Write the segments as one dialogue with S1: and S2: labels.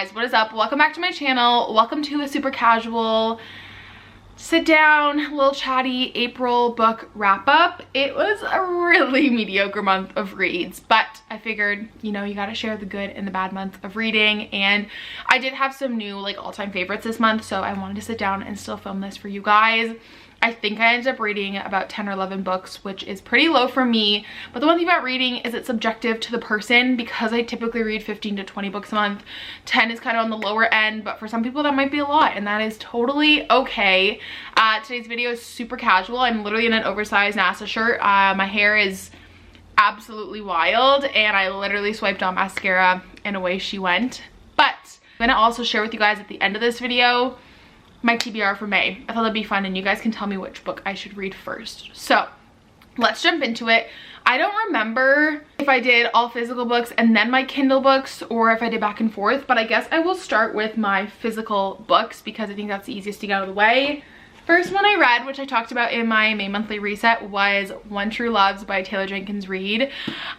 S1: guys, what is up? Welcome back to my channel. Welcome to a super casual sit down, little chatty April book wrap up. It was a really mediocre month of reads, but I figured, you know, you gotta share the good and the bad month of reading, and I did have some new like all-time favorites this month, so I wanted to sit down and still film this for you guys. I think I ended up reading about 10 or 11 books, which is pretty low for me. But the one thing about reading is it's subjective to the person, because I typically read 15 to 20 books a month. 10 is kind of on the lower end, but for some people that might be a lot, and that is totally okay. Today's video is super casual. I'm literally in an oversized NASA shirt. My hair is absolutely wild, and I literally swiped on mascara and away she went. But I'm gonna also share with you guys at the end of this video my TBR for May. I thought that'd be fun, and you guys can tell me which book I should read first. So let's jump into it. I don't remember if I did all physical books and then my Kindle books, or if I did back and forth, but I guess I will start with my physical books because I think that's the easiest to get out of the way. First one I read, which I talked about in my May monthly reset, was One True Loves by Taylor Jenkins Reid.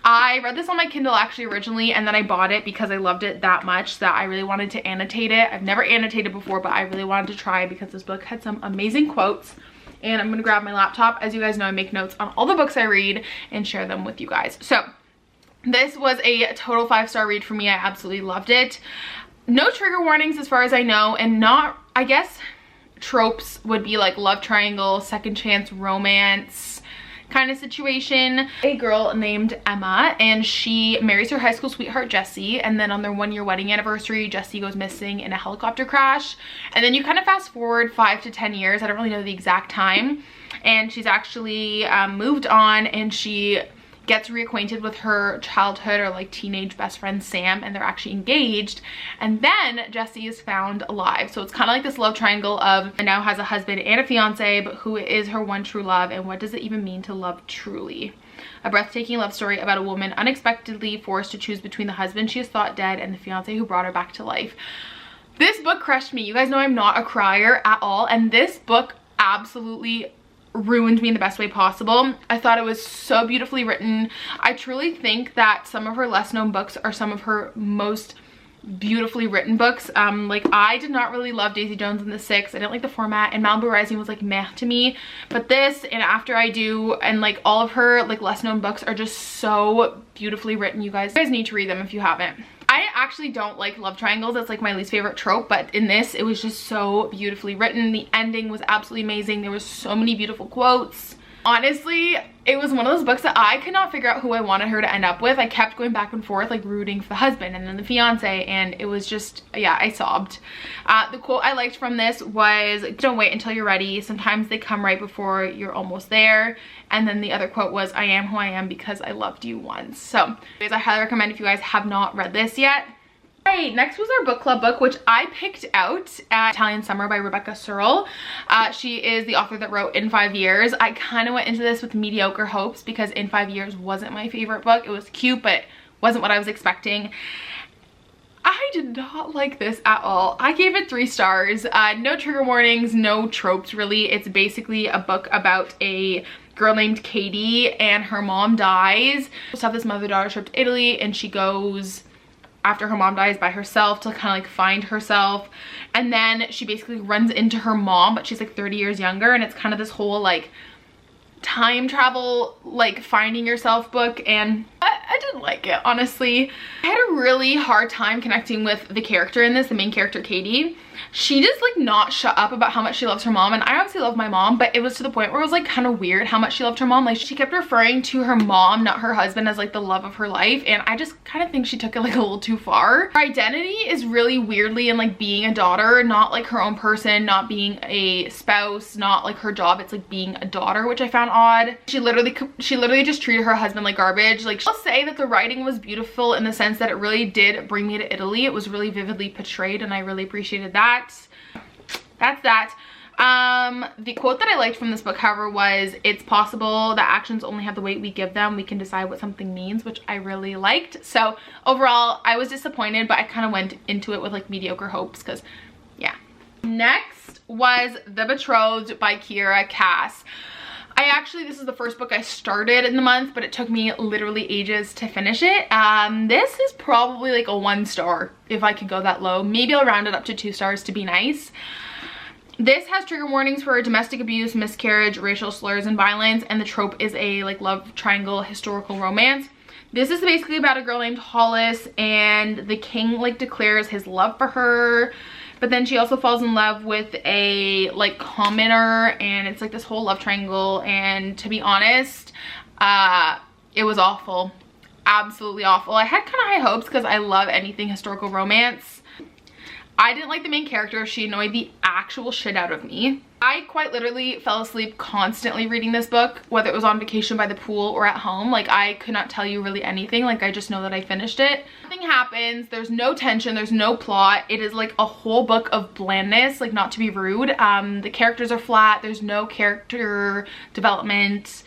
S1: I read this on my Kindle actually originally, and then I bought it because I loved it that much that I really wanted to annotate it. I've never annotated before, but I really wanted to try because this book had some amazing quotes. And I'm gonna grab my laptop. As you guys know, I make notes on all the books I read and share them with you guys. So this was a total 5-star read for me. I absolutely loved it. No trigger warnings as far as I know, and not, I guess, tropes would be like love triangle, second chance romance kind of situation. A girl named Emma, and she marries her high school sweetheart Jesse, and then on their 1-year wedding anniversary, Jesse goes missing in a helicopter crash. And then you kind of fast forward 5 to 10 years, I don't really know the exact time, and she's actually moved on, and she gets reacquainted with her childhood or like teenage best friend Sam, and they're actually engaged. And then Jesse is found alive, so it's kind of like this love triangle of now has a husband and a fiance, but who is her one true love, and what does it even mean to love truly? A breathtaking love story about a woman unexpectedly forced to choose between the husband she has thought dead and the fiance who brought her back to life. This book crushed me. You guys know I'm not a crier at all, and this book absolutely ruined me in the best way possible. I thought it was so beautifully written. I truly think that some of her less known books are some of her most beautifully written books. Like, I did not really love Daisy Jones and the Six. I didn't like the format, and Malibu Rising was like meh to me, but this and After I Do and like all of her like less known books are just so beautifully written. You guys need to read them if you haven't. I actually don't like love triangles. That's like my least favorite trope, but in this it was just so beautifully written. The ending was absolutely amazing. There was so many beautiful quotes. Honestly, it was one of those books that I could not figure out who I wanted her to end up with. I kept going back and forth, like rooting for the husband and then the fiance, and it was just, yeah, I sobbed. The quote I liked from this was, "Don't wait until you're ready. Sometimes they come right before you're almost there." And then the other quote was, "I am who I am because I loved you once." So I highly recommend if you guys have not read this yet. Right, next was our book club book, which I picked out at Italian Summer by Rebecca Searle. She is the author that wrote In 5 Years. I kind of went into this with mediocre hopes because In 5 Years wasn't my favorite book. It was cute, but wasn't what I was expecting. I did not like this at all. I gave it 3 stars. No trigger warnings, no tropes really. It's basically a book about a girl named Katie, and her mom dies. So have this mother-daughter trip to Italy, and she goes after her mom dies by herself to kind of like find herself, and then she basically runs into her mom, but she's like 30 years younger, and it's kind of this whole like time travel, like finding yourself book, and I didn't like it, honestly. I had a really hard time connecting with the character in this, the main character Katie. She just like not shut up about how much she loves her mom, and I obviously love my mom, but it was to the point where it was like kind of weird how much she loved her mom. Like, she kept referring to her mom, not her husband, as like the love of her life, and I just kind of think she took it like a little too far. Her identity is really weirdly in like being a daughter, not like her own person, not being a spouse, not like her job. It's like being a daughter, which I found odd. She literally just treated her husband like garbage. Like, I'll say that the writing was beautiful in the sense that it really did bring me to Italy. It was really vividly portrayed, and I really appreciated that. That's that. The quote that I liked from this book, however, was, "It's possible that actions only have the weight we give them. We can decide what something means," which I really liked. So overall, I was disappointed, but I kind of went into it with like mediocre hopes because, yeah. Next was The Betrothed by Kiera Cass. This is the first book I started in the month, but it took me literally ages to finish it. This is probably like a 1 star if I could go that low. Maybe I'll round it up to 2 stars to be nice. This has trigger warnings for domestic abuse, miscarriage, racial slurs, and violence, and the trope is a like love triangle historical romance. This is basically about a girl named Hollis, and the king like declares his love for her, but then she also falls in love with a like commoner, and it's like this whole love triangle. And to be honest, it was awful, absolutely awful. I had kind of high hopes because I love anything historical romance. I didn't like the main character. She annoyed the actual shit out of me. I quite literally fell asleep constantly reading this book, whether it was on vacation by the pool or at home. Like, I could not tell you really anything. Like, I just know that I finished it. Nothing happens. There's no tension. There's no plot. It is like a whole book of blandness, like, not to be rude. The characters are flat. There's no character development.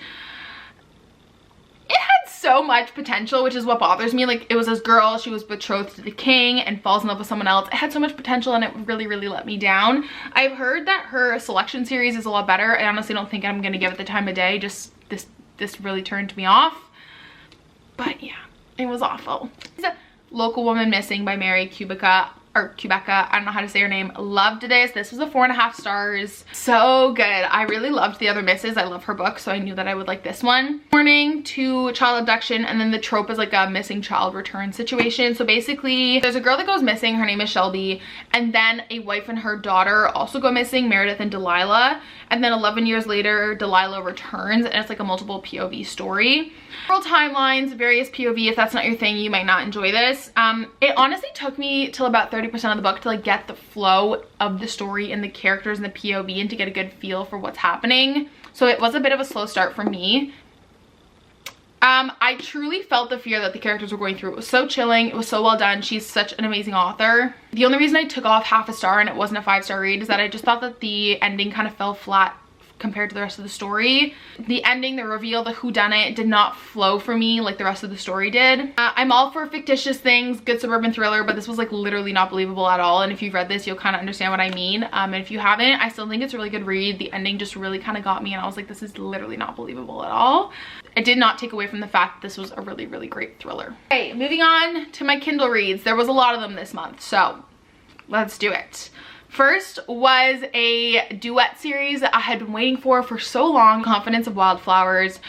S1: It had so much potential, which is what bothers me. Like, it was this girl, she was betrothed to the king and falls in love with someone else. It had so much potential, and it really, really let me down. I've heard that her selection series is a lot better. I honestly don't think I'm gonna give it the time of day. Just this really turned me off. But yeah, it was awful. Local Woman Missing by Mary Kubica. Or Kubica, I don't know how to say her name. Loved this. This was a 4.5 stars. So good. I really loved The Other Misses. I love her book, so I knew that I would like this one. Warning to child abduction, and then the trope is like a missing child return situation. So basically, there's a girl that goes missing. Her name is Shelby, and then a wife and her daughter also go missing, Meredith and Delilah. And then 11 years later, Delilah returns, and it's like a multiple POV story. Several timelines, various POV. If that's not your thing, you might not enjoy this. It honestly took me till about 30% of the book to like get the flow of the story and the characters and the POV and to get a good feel for what's happening. So it was a bit of a slow start for me. I truly felt the fear that the characters were going through. It was so chilling. It was so well done. She's such an amazing author. The only reason I took off 1/2 star and it wasn't a 5-star read is that I just thought that the ending kind of fell flat compared to the rest of the story. The ending, the reveal, the whodunit did not flow for me like the rest of the story did. I'm all for fictitious things, good suburban thriller, but this was like literally not believable at all. And if you've read this, you'll kind of understand what I mean. And if you haven't, I still think it's a really good read. The ending just really kind of got me, and I was like, this is literally not believable at all. It did not take away from the fact that this was a really, really great thriller. Okay, moving on to my Kindle reads. There was a lot of them this month, so let's do it. First was a duet series that I had been waiting for so long. Confidence of Wildflowers,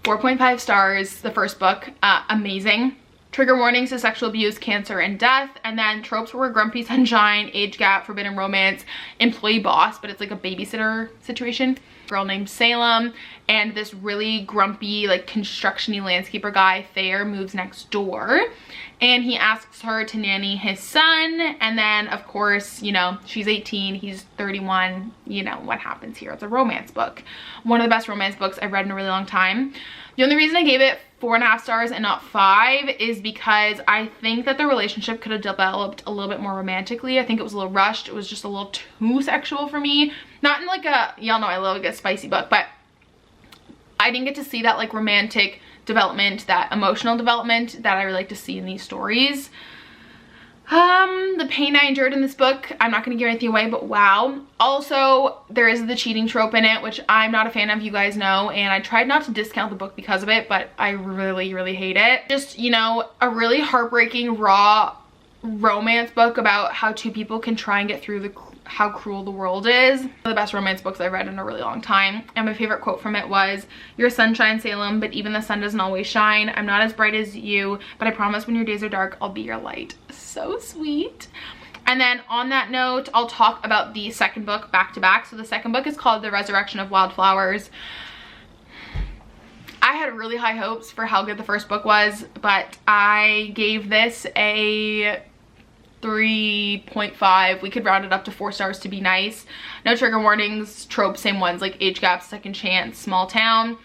S1: 4.5 stars, the first book, amazing. Trigger warnings to sexual abuse, cancer, and death. And then tropes were grumpy sunshine, age gap, forbidden romance, employee boss, but it's like a babysitter situation. Girl named Salem, and this really grumpy, like construction-y landscaper guy, Thayer, moves next door, and he asks her to nanny his son. And then of course, you know, she's 18, he's 31, you know what happens here. It's a romance book, one of the best romance books I've read in a really long time. The only reason I gave it 4.5 stars and not 5 is because I think that the relationship could have developed a little bit more romantically. I think it was a little rushed. It was just a little too sexual for me. Not in like a, y'all know I love a spicy book, but I didn't get to see that like romantic development, that emotional development that I really like to see in these stories. The pain I endured in this book, I'm not going to give anything away, but wow. Also, there is the cheating trope in it, which I'm not a fan of, you guys know, and I tried not to discount the book because of it, but I really, really hate it. Just, you know, a really heartbreaking, raw romance book about how two people can try and get through how cruel the world is. One of the best romance books I've read in a really long time. And my favorite quote from it was, "You're sunshine, Salem, but even the sun doesn't always shine. I'm not as bright as you, but I promise when your days are dark, I'll be your light." So sweet. And then on that note, I'll talk about the second book back to back. So the second book is called The Resurrection of Wildflowers. I had really high hopes for how good the first book was, but I gave this a 3.5. We could round it up to 4 stars to be nice. No trigger warnings, tropes, same ones, like age gap, second chance, small town.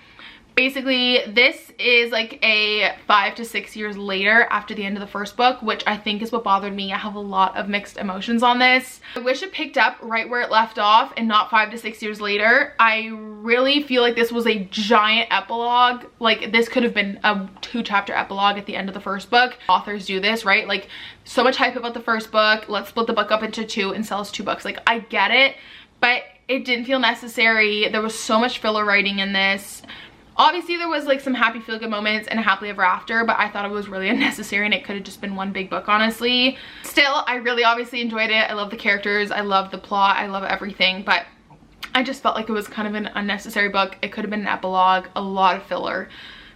S1: Basically, this is like a 5 to 6 years later after the end of the first book, which I think is what bothered me. I have a lot of mixed emotions on this. I wish it picked up right where it left off and not 5 to 6 years later. I really feel like this was a giant epilogue. Like, this could have been a 2-chapter epilogue at the end of the first book. Authors do this, right? Like, so much hype about the first book. Let's split the book up into 2 and sell us 2 books. Like, I get it, but it didn't feel necessary. There was so much filler writing in this. Obviously there was like some happy feel good moments and a happily ever after, but I thought it was really unnecessary and it could have just been one big book, honestly. Still, I really obviously enjoyed it. I love the characters, I love the plot, I love everything, but I just felt like it was kind of an unnecessary book. It could have been an epilogue, a lot of filler.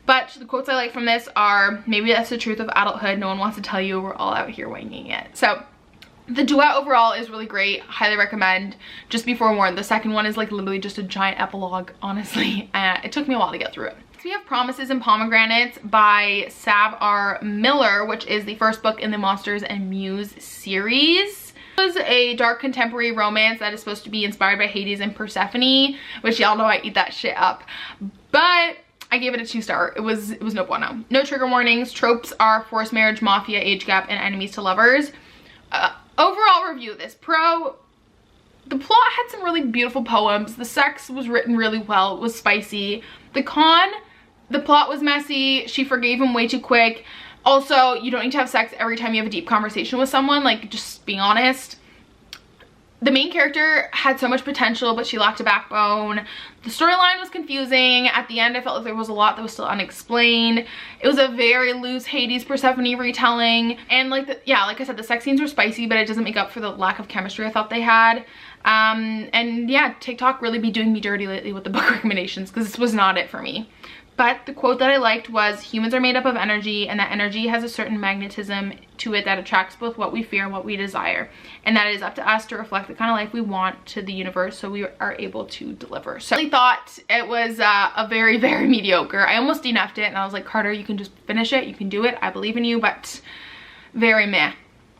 S1: But the quotes I like from this are, maybe that's the truth of adulthood. No one wants to tell you, we're all out here winging it. So the duet overall is really great. Highly recommend. Just be forewarned, the second one is like literally just a giant epilogue, honestly. It took me a while to get through it. So we have Promises and Pomegranates by Sav R. Miller, which is the first book in the Monsters and Muse series. It was a dark contemporary romance that is supposed to be inspired by Hades and Persephone, which y'all know I eat that shit up. But I gave it a 2-star. It was no bueno. No trigger warnings. Tropes are forced marriage, mafia, age gap, and enemies to lovers. Overall review of this. Pro, the plot had some really beautiful poems. The sex was written really well. It was spicy. The con, the plot was messy. She forgave him way too quick. Also, you don't need to have sex every time you have a deep conversation with someone, like, just being honest. The main character had so much potential, but she lacked a backbone. The storyline was confusing. At the end, I felt like there was a lot that was still unexplained. It was a very loose Hades Persephone retelling. And like I said, the sex scenes were spicy, but it doesn't make up for the lack of chemistry I thought they had. And yeah, TikTok really be doing me dirty lately with the book recommendations, because this was not it for me. But the quote that I liked was, humans are made up of energy, and that energy has a certain magnetism to it that attracts both what we fear and what we desire. And that it is up to us to reflect the kind of life we want to the universe so we are able to deliver. So I really thought it was a very, very mediocre. I almost DNF'd it and I was like, Carter, you can just finish it. You can do it. I believe in you, but very meh.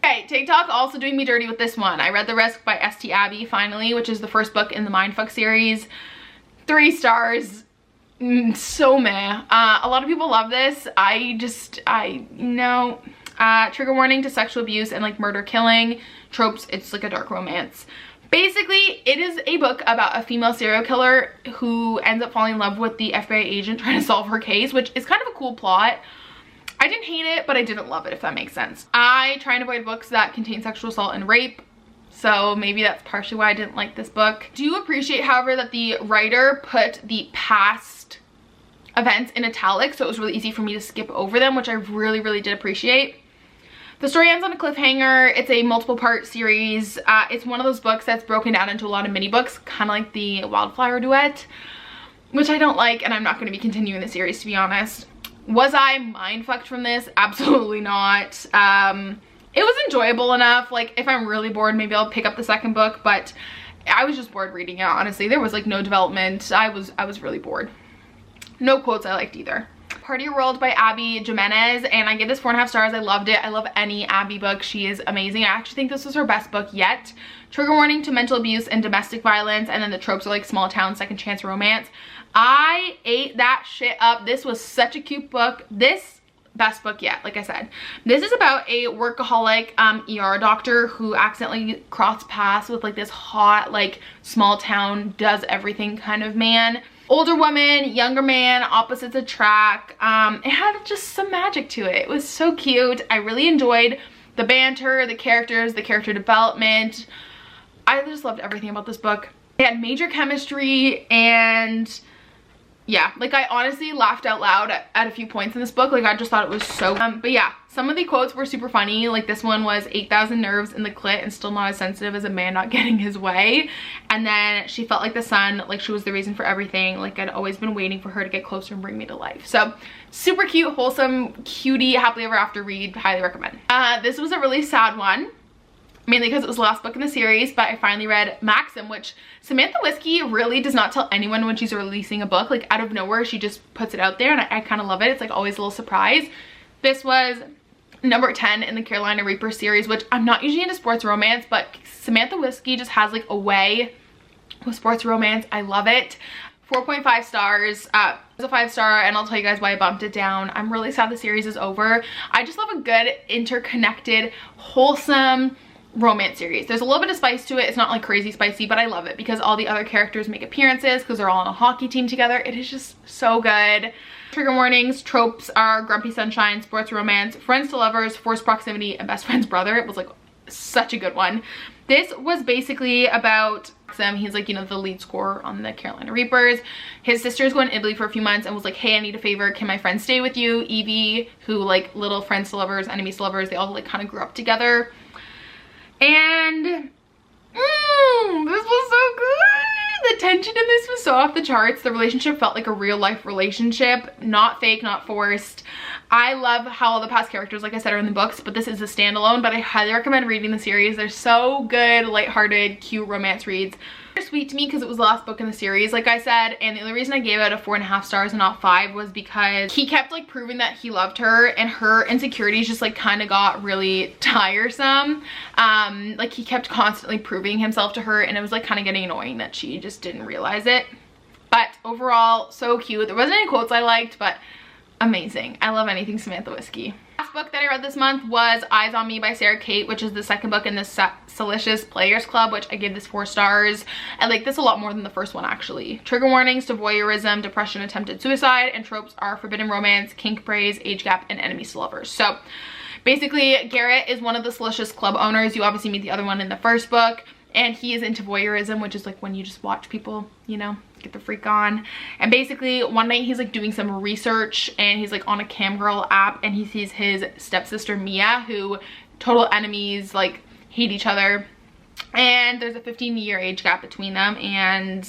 S1: Okay, TikTok also doing me dirty with this one. I read The Risk by St. Abbey finally, which is the first book in the Mindfuck series. 3 stars. So meh. A lot of people love this. No. Trigger warning to sexual abuse and like murder, killing tropes. It's like a dark romance. Basically, it is a book about a female serial killer who ends up falling in love with the FBI agent trying to solve her case, which is kind of a cool plot. I didn't hate it, but I didn't love it, if that makes sense. I try and avoid books that contain sexual assault and rape, so maybe that's partially why I didn't like this book. Do appreciate, however, that the writer put the past events in italics, so it was really easy for me to skip over them, which I really, really did appreciate. The story ends on a cliffhanger. It's a multiple part series. It's one of those books that's broken down into a lot of mini books, kind of like the Wildflower duet, which I don't like, and I'm not going to be continuing the series, to be honest. Was I mindfucked from this? Absolutely not. It was enjoyable enough. Like, if I'm really bored, maybe I'll pick up the second book, but I was just bored reading it, honestly. There was like no development. I was really bored. No quotes I liked either. Party World by Abby Jimenez, and I give this 4.5 stars. I loved it. I love any Abby book. She is amazing. I actually think this was her best book yet. Trigger warning to mental abuse and domestic violence, and then the tropes are like small town second chance romance. I ate that shit up. This was such a cute book. This best book yet, like I said. This is about a workaholic ER doctor who accidentally crossed paths with like this hot, like small town does everything kind of man. Older woman, younger man, opposites attract. It had just some magic to it. It was so cute. I really enjoyed the banter, the characters, the character development. I just loved everything about this book. It had major chemistry, and yeah, like I honestly laughed out loud at a few points in this book. Like I just thought it was so but yeah, some of the quotes were super funny. Like this one was 8,000 nerves in the clit and still not as sensitive as a man not getting his way. And then she felt like the sun, like she was the reason for everything. Like I'd always been waiting for her to get closer and bring me to life. So super cute, wholesome, cutie, happily ever after read. Highly recommend. This was a really sad one, mainly because it was the last book in the series, but I finally read Maxim, which Samantha Whiskey really does not tell anyone when she's releasing a book. Like out of nowhere, she just puts it out there, and I kind of love it. It's like always a little surprise. This was number 10 in the Carolina Reaper series, which I'm not usually into sports romance, but Samantha Whiskey just has like a way with sports romance. I love it. 4.5 stars. It was a 5-star, and I'll tell you guys why I bumped it down. I'm really sad the series is over. I just love a good, interconnected, wholesome romance series. There's a little bit of spice to it. It's not like crazy spicy, but I love it because all the other characters make appearances because they're all on a hockey team together. It is just so good. Trigger warnings, tropes are grumpy sunshine, sports romance, friends to lovers, forced proximity, and best friend's brother. It was like such a good one. This was basically about Maxim, he's like, you know, the lead scorer on the Carolina Reapers. His sister's going to Italy for a few months and was like, hey, I need a favor. Can my friend stay with you? Evie, who like little friends to lovers, enemies to lovers, they all like kind of grew up together. And this was so good. The tension in this was so off the charts. The relationship felt like a real life relationship, not fake, not forced. I love how all the past characters, like I said, are in the books, but this is a standalone, but I highly recommend reading the series. They're so good, lighthearted, cute romance reads. They're sweet to me because it was the last book in the series, like I said, and the only reason I gave it a 4.5 stars and not 5 was because he kept like proving that he loved her, and her insecurities just like kind of got really tiresome. Like he kept constantly proving himself to her, and it was like kind of getting annoying that she just didn't realize it. But overall, so cute. There wasn't any quotes I liked, but amazing. I love anything Samantha Whiskey. Last book that I read this month was Eyes on Me by Sarah Kate, which is the second book in the Salacious Players Club, which I gave this 4 stars. I like this a lot more than the first one, actually. Trigger warnings to voyeurism, depression, attempted suicide, and tropes are forbidden romance, kink praise, age gap, and enemies to lovers. So basically, Garrett is one of the Salacious Club owners. You obviously meet the other one in the first book, and he is into voyeurism, which is like when you just watch people, you know, get the freak on. And basically one night he's like doing some research, and he's like on a camgirl app, and he sees his stepsister Mia, who total enemies, like hate each other, and there's a 15-year age gap between them. And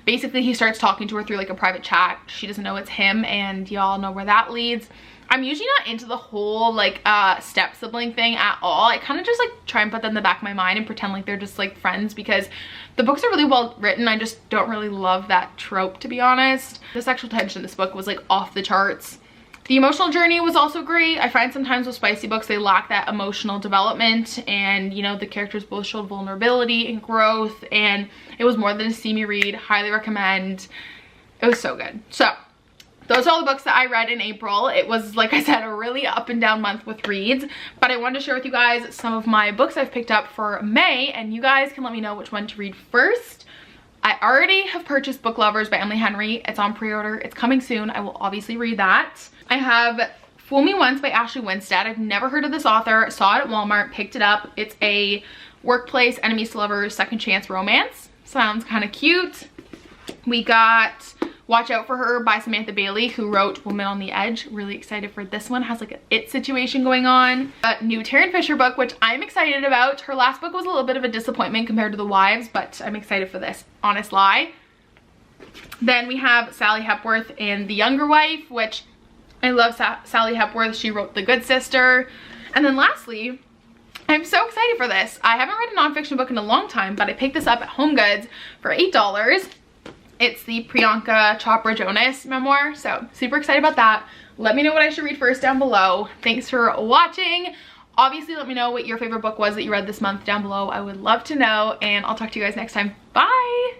S1: basically he starts talking to her through like a private chat. She doesn't know it's him, and y'all know where that leads. I'm usually not into the whole like step sibling thing at all. I kind of just like try and put that in the back of my mind and pretend like they're just like friends, because the books are really well written. I just don't really love that trope, to be honest. The sexual tension in this book was like off the charts. The emotional journey was also great. I find sometimes with spicy books they lack that emotional development, and you know, the characters both showed vulnerability and growth, and it was more than a steamy read. Highly recommend. It was so good. So those are all the books that I read in April. It was, like I said, a really up and down month with reads, but I wanted to share with you guys some of my books I've picked up for May, and you guys can let me know which one to read first. I already have purchased Book Lovers by Emily Henry. It's on pre-order. It's coming soon. I will obviously read that. I have Fool Me Once by Ashley Winstead. I've never heard of this author. Saw it at Walmart, picked it up. It's a workplace enemies to lovers second chance romance. Sounds kind of cute. We got Watch Out for Her by Samantha Bailey, who wrote Woman on the Edge. Really excited for this one. Has like an it situation going on. A new Taryn Fisher book, which I'm excited about. Her last book was a little bit of a disappointment compared to The Wives, but I'm excited for this. Honest Lie. Then we have Sally Hepworth and The Younger Wife, which I love Sally Hepworth. She wrote The Good Sister. And then lastly, I'm so excited for this. I haven't read a nonfiction book in a long time, but I picked this up at Home Goods for $8. It's the Priyanka Chopra Jonas memoir, so super excited about that. Let me know what I should read first down below. Thanks for watching. Obviously, let me know what your favorite book was that you read this month down below. I would love to know, and I'll talk to you guys next time. Bye!